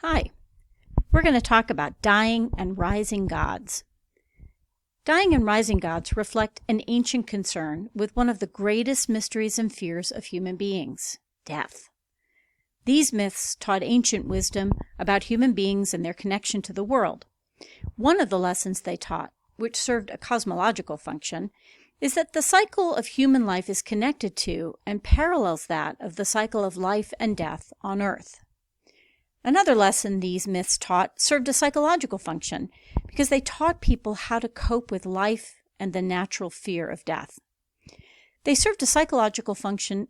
Hi, we're going to talk about dying and rising gods. Dying and rising gods reflect an ancient concern with one of the greatest mysteries and fears of human beings, death. These myths taught ancient wisdom about human beings and their connection to the world. One of the lessons they taught, which served a cosmological function, is that the cycle of human life is connected to and parallels that of the cycle of life and death on Earth. Another lesson these myths taught served a psychological function because they taught people how to cope with life and the natural fear of death. They served a sociological function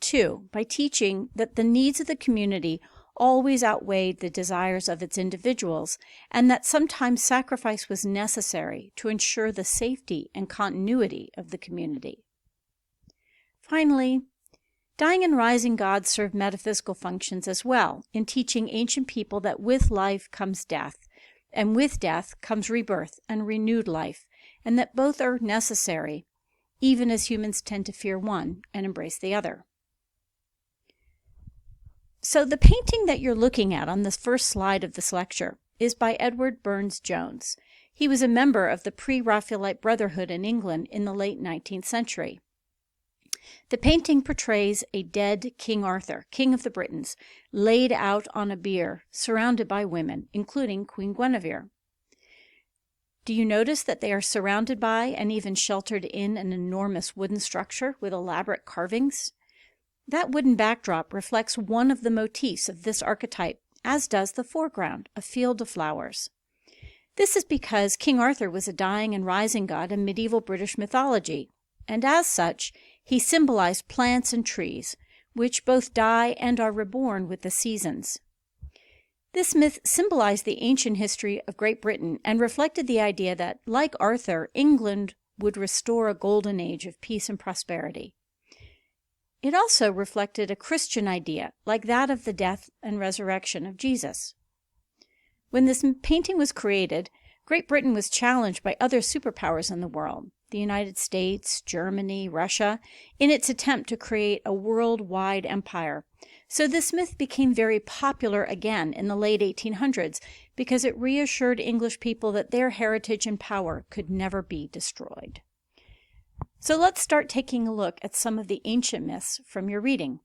too, by teaching that the needs of the community always outweighed the desires of its individuals, and that sometimes sacrifice was necessary to ensure the safety and continuity of the community. Finally, dying and rising gods serve metaphysical functions as well, in teaching ancient people that with life comes death, and with death comes rebirth and renewed life, and that both are necessary, even as humans tend to fear one and embrace the other. So the painting that you're looking at on the first slide of this lecture is by Edward Burne-Jones. He was a member of the pre-Raphaelite Brotherhood in England in the late 19th century. The painting portrays a dead King Arthur, King of the Britons, laid out on a bier, surrounded by women, including Queen Guinevere. Do you notice that they are surrounded by and even sheltered in an enormous wooden structure with elaborate carvings? That wooden backdrop reflects one of the motifs of this archetype, as does the foreground, a field of flowers. This is because King Arthur was a dying and rising god in medieval British mythology, and as such, he symbolized plants and trees, which both die and are reborn with the seasons. This myth symbolized the ancient history of Great Britain and reflected the idea that, like Arthur, England would restore a golden age of peace and prosperity. It also reflected a Christian idea, like that of the death and resurrection of Jesus. When this painting was created, Great Britain was challenged by other superpowers in the world, the United States, Germany, Russia, in its attempt to create a worldwide empire. So this myth became very popular again in the late 1800s because it reassured English people that their heritage and power could never be destroyed. So let's start taking a look at some of the ancient myths from your reading.